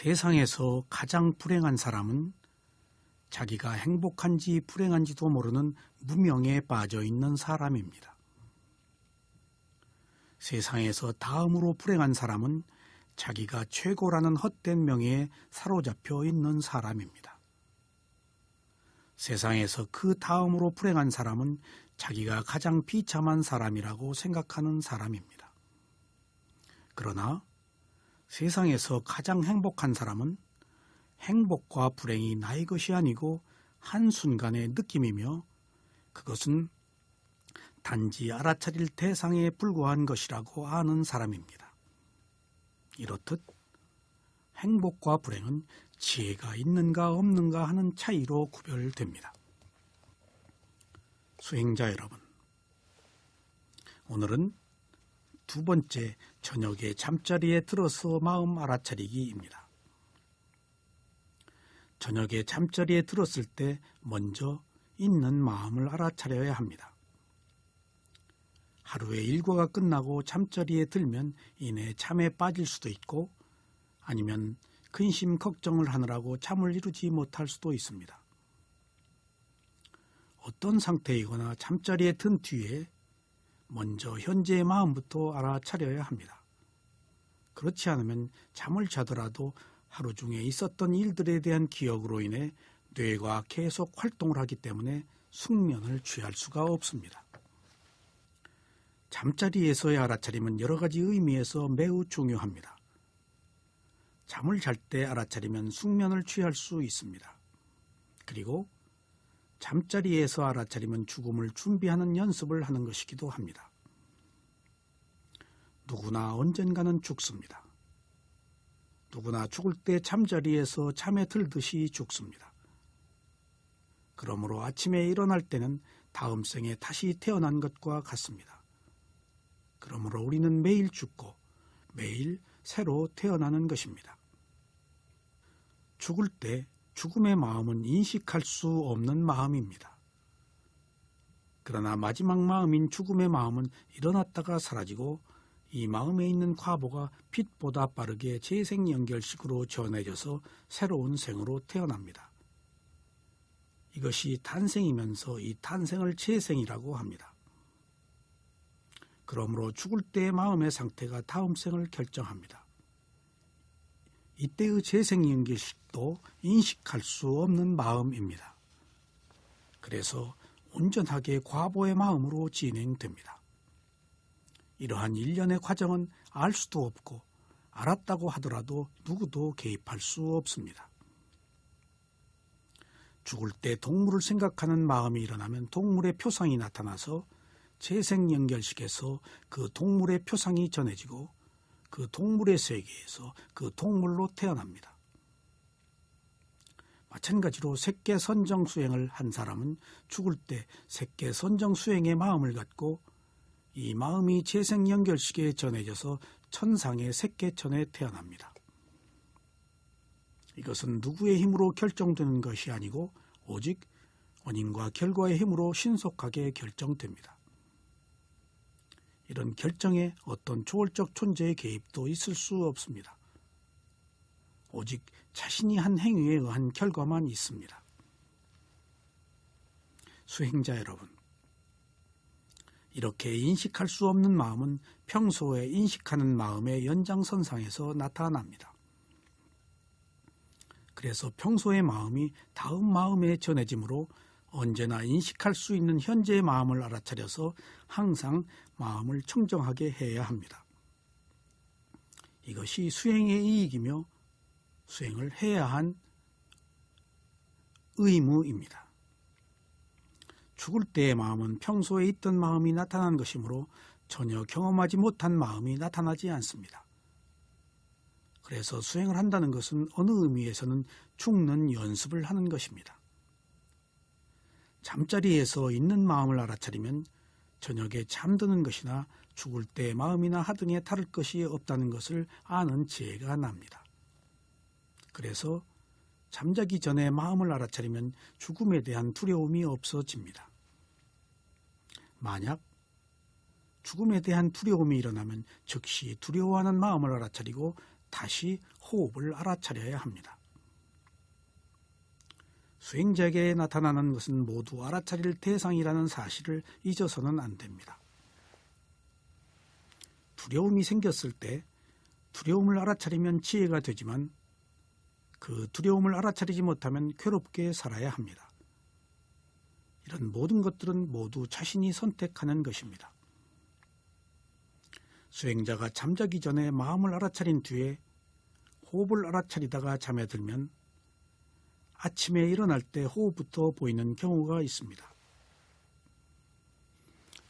세상에서 가장 불행한 사람은 자기가 행복한지 불행한지도 모르는 무명에 빠져 있는 사람입니다. 세상에서 다음으로 불행한 사람은 자기가 최고라는 헛된 명예에 사로잡혀 있는 사람입니다. 세상에서 그 다음으로 불행한 사람은 자기가 가장 비참한 사람이라고 생각하는 사람입니다. 그러나 세상에서 가장 행복한 사람은 행복과 불행이 나의 것이 아니고 한순간의 느낌이며 그것은 단지 알아차릴 대상에 불과한 것이라고 아는 사람입니다. 이렇듯 행복과 불행은 지혜가 있는가 없는가 하는 차이로 구별됩니다. 수행자 여러분, 오늘은 두 번째 저녁에 잠자리에 들어서 마음 알아차리기입니다. 저녁에 잠자리에 들었을 때 먼저 있는 마음을 알아차려야 합니다. 하루의 일과가 끝나고 잠자리에 들면 이내 잠에 빠질 수도 있고 아니면 근심 걱정을 하느라고 잠을 이루지 못할 수도 있습니다. 어떤 상태이거나 잠자리에 든 뒤에 먼저 현재의 마음부터 알아차려야 합니다. 그렇지 않으면 잠을 자더라도 하루 중에 있었던 일들에 대한 기억으로 인해 뇌가 계속 활동을 하기 때문에 숙면을 취할 수가 없습니다. 잠자리에서의 알아차림은 여러 가지 의미에서 매우 중요합니다. 잠을 잘 때 알아차리면 숙면을 취할 수 있습니다. 그리고 잠자리에서 알아차리면 죽음을 준비하는 연습을 하는 것이기도 합니다. 누구나 언젠가는 죽습니다. 누구나 죽을 때 잠자리에서 잠에 들듯이 죽습니다. 그러므로 아침에 일어날 때는 다음 생에 다시 태어난 것과 같습니다. 그러므로 우리는 매일 죽고 매일 새로 태어나는 것입니다. 죽을 때 죽음의 마음은 인식할 수 없는 마음입니다. 그러나 마지막 마음인 죽음의 마음은 일어났다가 사라지고 이 마음에 있는 과보가 빛보다 빠르게 재생연결식으로 전해져서 새로운 생으로 태어납니다. 이것이 탄생이면서 이 탄생을 재생이라고 합니다. 그러므로 죽을 때의 마음의 상태가 다음 생을 결정합니다. 이때의 재생연결식도 인식할 수 없는 마음입니다. 그래서 온전하게 과보의 마음으로 진행됩니다. 이러한 일련의 과정은 알 수도 없고 알았다고 하더라도 누구도 개입할 수 없습니다. 죽을 때 동물을 생각하는 마음이 일어나면 동물의 표상이 나타나서 재생연결식에서 그 동물의 표상이 전해지고 그 동물의 세계에서 그 동물로 태어납니다. 마찬가지로 색계선정수행을 한 사람은 죽을 때 색계선정수행의 마음을 갖고 이 마음이 재생연결식에 전해져서 천상의 색계천에 태어납니다. 이것은 누구의 힘으로 결정되는 것이 아니고 오직 원인과 결과의 힘으로 신속하게 결정됩니다. 이런 결정에 어떤 초월적 존재의 개입도 있을 수 없습니다. 오직 자신이 한 행위에 의한 결과만 있습니다. 수행자 여러분, 이렇게 인식할 수 없는 마음은 평소에 인식하는 마음의 연장선상에서 나타납니다. 그래서 평소의 마음이 다음 마음에 전해지므로 언제나 인식할 수 있는 현재의 마음을 알아차려서 항상 마음을 청정하게 해야 합니다. 이것이 수행의 이익이며 수행을 해야 한 의무입니다. 죽을 때의 마음은 평소에 있던 마음이 나타난 것이므로 전혀 경험하지 못한 마음이 나타나지 않습니다. 그래서 수행을 한다는 것은 어느 의미에서는 죽는 연습을 하는 것입니다. 잠자리에서 있는 마음을 알아차리면 저녁에 잠드는 것이나 죽을 때 마음이나 하등에 다를 것이 없다는 것을 아는 지혜가 납니다. 그래서 잠자기 전에 마음을 알아차리면 죽음에 대한 두려움이 없어집니다. 만약 죽음에 대한 두려움이 일어나면 즉시 두려워하는 마음을 알아차리고 다시 호흡을 알아차려야 합니다. 수행자에게 나타나는 것은 모두 알아차릴 대상이라는 사실을 잊어서는 안 됩니다. 두려움이 생겼을 때 두려움을 알아차리면 지혜가 되지만 그 두려움을 알아차리지 못하면 괴롭게 살아야 합니다. 이런 모든 것들은 모두 자신이 선택하는 것입니다. 수행자가 잠자기 전에 마음을 알아차린 뒤에 호흡을 알아차리다가 잠에 들면 아침에 일어날 때 호흡부터 보이는 경우가 있습니다.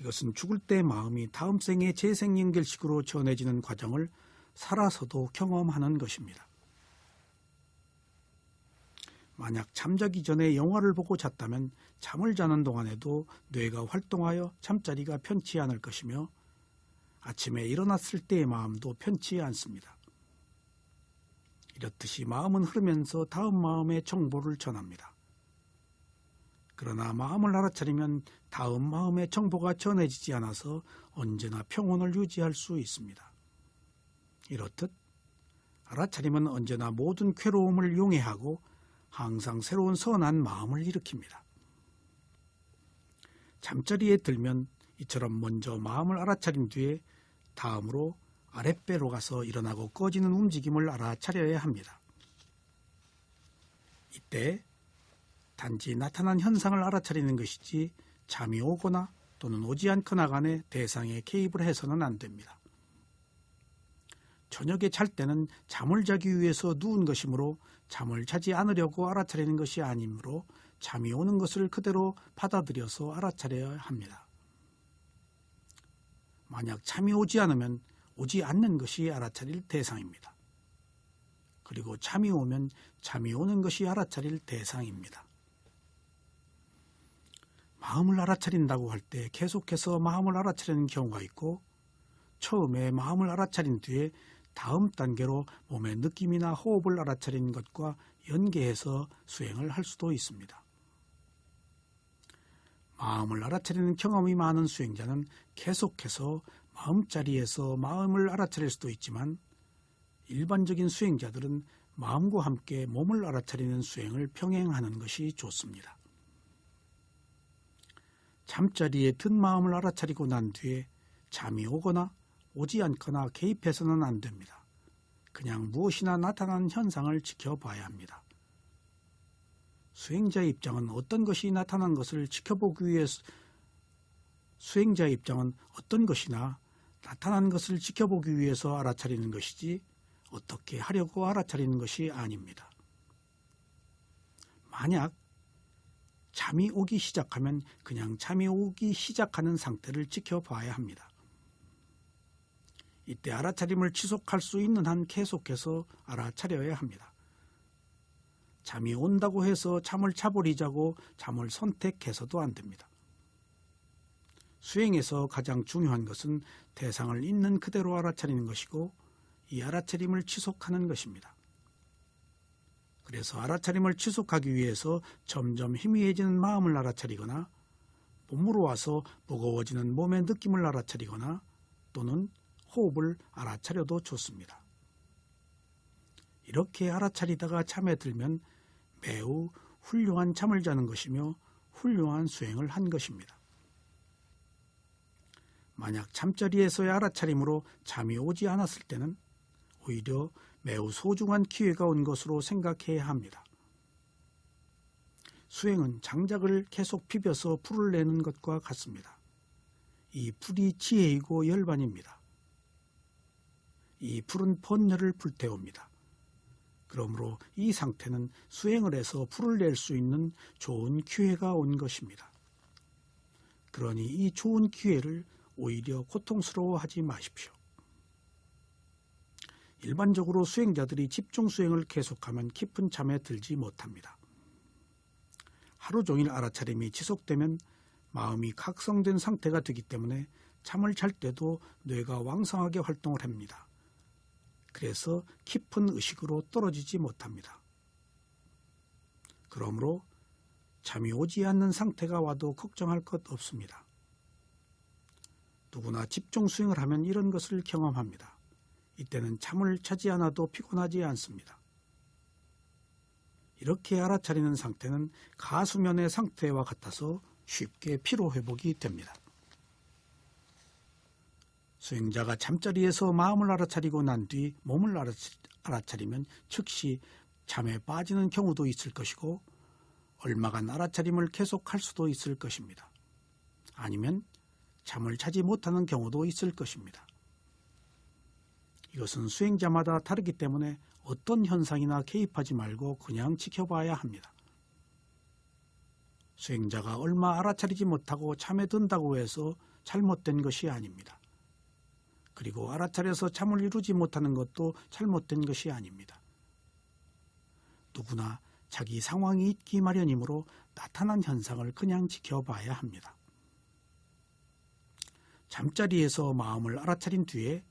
이것은 죽을 때 마음이 다음 생의 재생 연결식으로 전해지는 과정을 살아서도 경험하는 것입니다. 만약 잠자기 전에 영화를 보고 잤다면 잠을 자는 동안에도 뇌가 활동하여 잠자리가 편치 않을 것이며 아침에 일어났을 때의 마음도 편치 않습니다. 이렇듯이 마음은 흐르면서 다음 마음의 정보를 전합니다. 그러나 마음을 알아차리면 다음 마음의 정보가 전해지지 않아서 언제나 평온을 유지할 수 있습니다. 이렇듯 알아차림은 언제나 모든 괴로움을 용해하고 항상 새로운 선한 마음을 일으킵니다. 잠자리에 들면 이처럼 먼저 마음을 알아차린 뒤에 다음으로 아랫배로 가서 일어나고 꺼지는 움직임을 알아차려야 합니다. 이때 단지 나타난 현상을 알아차리는 것이지 잠이 오거나 또는 오지 않거나 간에 대상에 개입을 해서는 안 됩니다. 저녁에 잘 때는 잠을 자기 위해서 누운 것이므로 잠을 자지 않으려고 알아차리는 것이 아니므로 잠이 오는 것을 그대로 받아들여서 알아차려야 합니다. 만약 잠이 오지 않으면 오지 않는 것이 알아차릴 대상입니다. 그리고 잠이 오면 잠이 오는 것이 알아차릴 대상입니다. 마음을 알아차린다고 할 때 계속해서 마음을 알아차리는 경우가 있고 처음에 마음을 알아차린 뒤에 다음 단계로 몸의 느낌이나 호흡을 알아차린 것과 연계해서 수행을 할 수도 있습니다. 마음을 알아차리는 경험이 많은 수행자는 계속해서 마음자리에서 마음을 알아차릴 수도 있지만 일반적인 수행자들은 마음과 함께 몸을 알아차리는 수행을 병행하는 것이 좋습니다. 잠자리에 든 마음을 알아차리고 난 뒤에 잠이 오거나 오지 않거나 개입해서는 안 됩니다. 그냥 무엇이나 나타나는 현상을 지켜봐야 합니다. 수행자의 입장은 어떤 것이 나타난 것을 지켜보기 위해서 수행자의 입장은 어떤 것이나 나타난 것을 지켜보기 위해서 알아차리는 것이지 어떻게 하려고 알아차리는 것이 아닙니다. 만약 잠이 오기 시작하면 그냥 잠이 오기 시작하는 상태를 지켜봐야 합니다. 이때 알아차림을 지속할 수 있는 한 계속해서 알아차려야 합니다. 잠이 온다고 해서 잠을 자버리자고 잠을 선택해서도 안 됩니다. 수행에서 가장 중요한 것은 대상을 있는 그대로 알아차리는 것이고 이 알아차림을 지속하는 것입니다. 그래서 알아차림을 지속하기 위해서 점점 희미해지는 마음을 알아차리거나 몸으로 와서 무거워지는 몸의 느낌을 알아차리거나 또는 호흡을 알아차려도 좋습니다. 이렇게 알아차리다가 잠에 들면 매우 훌륭한 잠을 자는 것이며 훌륭한 수행을 한 것입니다. 만약 잠자리에서의 알아차림으로 잠이 오지 않았을 때는 오히려 매우 소중한 기회가 온 것으로 생각해야 합니다. 수행은 장작을 계속 비벼서 불을 내는 것과 같습니다. 이 불이 지혜이고 열반입니다. 이 불은 번뇌를 불태웁니다. 그러므로 이 상태는 수행을 해서 불을 낼 수 있는 좋은 기회가 온 것입니다. 그러니 이 좋은 기회를 오히려 고통스러워하지 마십시오. 일반적으로 수행자들이 집중 수행을 계속하면 깊은 잠에 들지 못합니다. 하루 종일 알아차림이 지속되면 마음이 각성된 상태가 되기 때문에 잠을 잘 때도 뇌가 왕성하게 활동을 합니다. 그래서 깊은 의식으로 떨어지지 못합니다. 그러므로 잠이 오지 않는 상태가 와도 걱정할 것 없습니다. 누구나 집중 수행을 하면 이런 것을 경험합니다. 이때는 잠을 자지 않아도 피곤하지 않습니다. 이렇게 알아차리는 상태는 가수면의 상태와 같아서 쉽게 피로회복이 됩니다. 수행자가 잠자리에서 마음을 알아차리고 난 뒤 몸을 알아차리면 즉시 잠에 빠지는 경우도 있을 것이고 얼마간 알아차림을 계속할 수도 있을 것입니다. 아니면 잠을 자지 못하는 경우도 있을 것입니다. 이것은 수행자마다 다르기 때문에 어떤 현상이나 개입하지 말고 그냥 지켜봐야 합니다. 수행자가 얼마 알아차리지 못하고 잠에 든다고 해서 잘못된 것이 아닙니다. 그리고 알아차려서 잠을 이루지 못하는 것도 잘못된 것이 아닙니다. 누구나 자기 상황이 있기 마련이므로 나타난 현상을 그냥 지켜봐야 합니다. 잠자리에서 마음을 알아차린 뒤에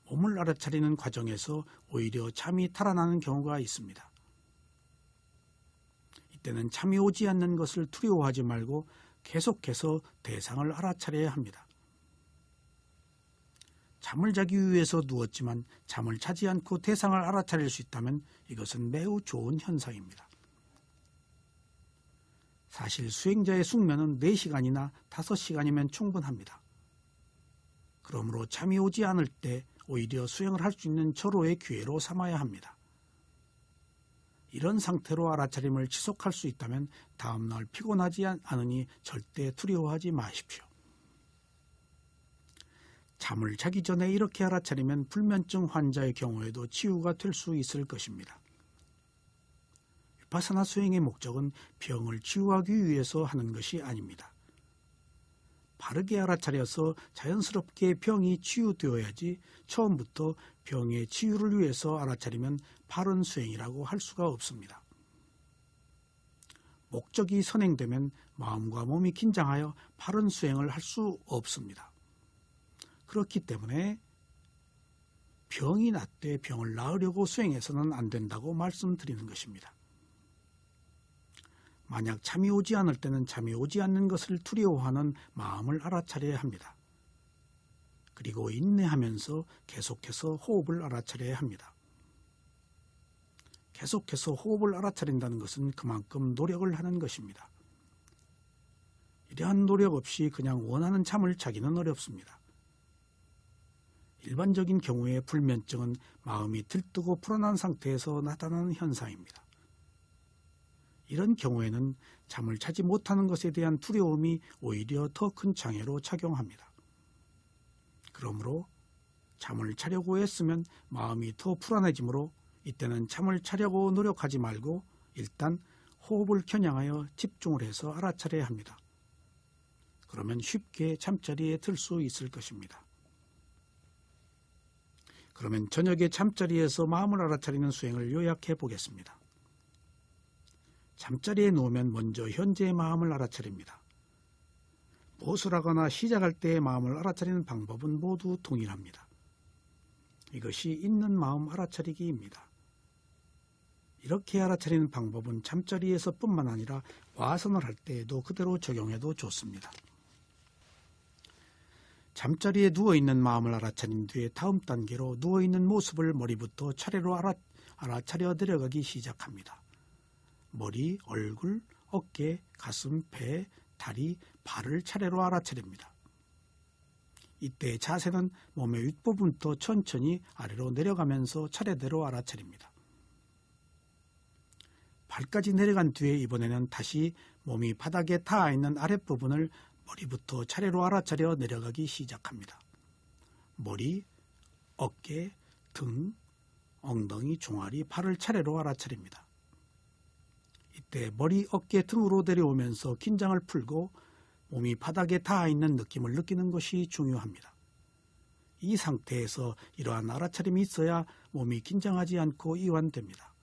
몸을 알아차리는 과정에서 오히려 잠이 달아나는 경우가 있습니다. 이때는 잠이 오지 않는 것을 두려워하지 말고 계속해서 대상을 알아차려야 합니다. 잠을 자기 위해서 누웠지만 잠을 자지 않고 대상을 알아차릴 수 있다면 이것은 매우 좋은 현상입니다. 사실 수행자의 숙면은 4시간이나 5시간이면 충분합니다. 그러므로 잠이 오지 않을 때 오히려 수행을 할 수 있는 절호의 기회로 삼아야 합니다. 이런 상태로 알아차림을 지속할 수 있다면 다음날 피곤하지 않으니 절대 두려워하지 마십시오. 잠을 자기 전에 이렇게 알아차리면 불면증 환자의 경우에도 치유가 될 수 있을 것입니다. 비파사나 수행의 목적은 병을 치유하기 위해서 하는 것이 아닙니다. 바르게 알아차려서 자연스럽게 병이 치유되어야지 처음부터 병의 치유를 위해서 알아차리면 바른 수행이라고 할 수가 없습니다. 목적이 선행되면 마음과 몸이 긴장하여 바른 수행을 할 수 없습니다. 그렇기 때문에 병이 낫되 병을 나으려고 수행해서는 안 된다고 말씀드리는 것입니다. 만약 잠이 오지 않을 때는 잠이 오지 않는 것을 두려워하는 마음을 알아차려야 합니다. 그리고 인내하면서 계속해서 호흡을 알아차려야 합니다. 계속해서 호흡을 알아차린다는 것은 그만큼 노력을 하는 것입니다. 이러한 노력 없이 그냥 원하는 잠을 자기는 어렵습니다. 일반적인 경우에 불면증은 마음이 들뜨고 불안한 상태에서 나타나는 현상입니다. 이런 경우에는 잠을 자지 못하는 것에 대한 두려움이 오히려 더 큰 장애로 작용합니다. 그러므로 잠을 자려고 했으면 마음이 더 불안해지므로 이때는 잠을 자려고 노력하지 말고 일단 호흡을 겨냥하여 집중을 해서 알아차려야 합니다. 그러면 쉽게 잠자리에 들 수 있을 것입니다. 그러면 저녁에 잠자리에서 마음을 알아차리는 수행을 요약해 보겠습니다. 잠자리에 누우면 먼저 현재의 마음을 알아차립니다. 무엇을 하거나 시작할 때의 마음을 알아차리는 방법은 모두 동일합니다. 이것이 있는 마음 알아차리기입니다. 이렇게 알아차리는 방법은 잠자리에서 뿐만 아니라 와선을 할 때에도 그대로 적용해도 좋습니다. 잠자리에 누워있는 마음을 알아차린 뒤에 다음 단계로 누워있는 모습을 머리부터 차례로 알아차려 내려가기 시작합니다. 머리, 얼굴, 어깨, 가슴, 배, 다리, 발을 차례로 알아차립니다. 이때 자세는 몸의 윗부분부터 천천히 아래로 내려가면서 차례대로 알아차립니다. 발까지 내려간 뒤에 이번에는 다시 몸이 바닥에 닿아 있는 아랫부분을 머리부터 차례로 알아차려 내려가기 시작합니다. 머리, 어깨, 등, 엉덩이, 종아리, 발을 차례로 알아차립니다. 이때 머리, 어깨, 등으로 내려오면서 긴장을 풀고 몸이 바닥에 닿아 있는 느낌을 느끼는 것이 중요합니다. 이 상태에서 이러한 알아차림이 있어야 몸이 긴장하지 않고 이완됩니다.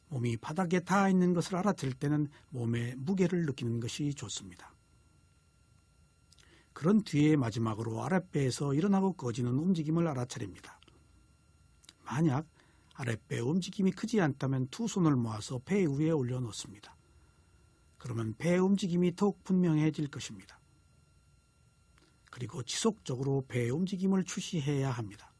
몸이 바닥에 닿아 있는 것을 알아차릴 때는 몸의 무게를 느끼는 것이 좋습니다. 그런 뒤에 마지막으로 아랫배에서 일어나고 꺼지는 움직임을 알아차립니다. 만약 아랫배 움직임이 크지 않다면 두 손을 모아서 배 위에 올려놓습니다. 그러면 배 움직임이 더욱 분명해질 것입니다. 그리고 지속적으로 배 움직임을 주시해야 합니다.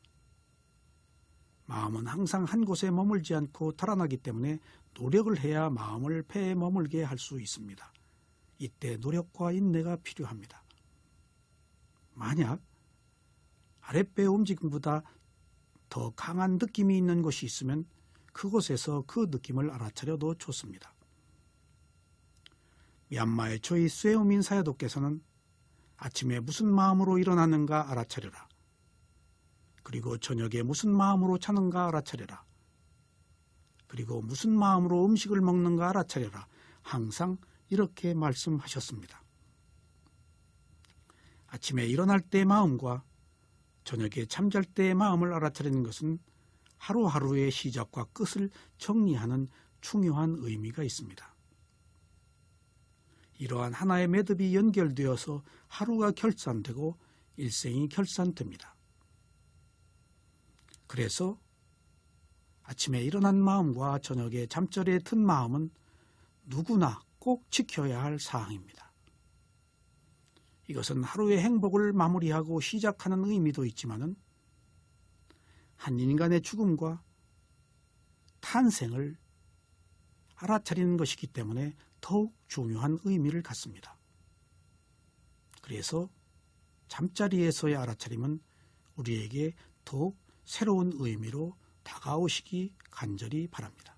마음은 항상 한 곳에 머물지 않고 달아나기 때문에 노력을 해야 마음을 배에 머물게 할 수 있습니다. 이때 노력과 인내가 필요합니다. 만약 아랫배 움직임보다 더 강한 느낌이 있는 곳이 있으면 그곳에서 그 느낌을 알아차려도 좋습니다. 미얀마의 조이 쇠오민 사야도께서는 아침에 무슨 마음으로 일어나는가 알아차려라. 그리고 저녁에 무슨 마음으로 자는가 알아차려라. 그리고 무슨 마음으로 음식을 먹는가 알아차려라. 항상 이렇게 말씀하셨습니다. 아침에 일어날 때의 마음과 저녁에 잠잘 때의 마음을 알아차리는 것은 하루하루의 시작과 끝을 정리하는 중요한 의미가 있습니다. 이러한 하나의 매듭이 연결되어서 하루가 결산되고 일생이 결산됩니다. 그래서 아침에 일어난 마음과 저녁에 잠자리에 든 마음은 누구나 꼭 지켜야 할 사항입니다. 이것은 하루의 행복을 마무리하고 시작하는 의미도 있지만은 한 인간의 죽음과 탄생을 알아차리는 것이기 때문에 더욱 중요한 의미를 갖습니다. 그래서 잠자리에서의 알아차림은 우리에게 더욱 새로운 의미로 다가오시기 간절히 바랍니다.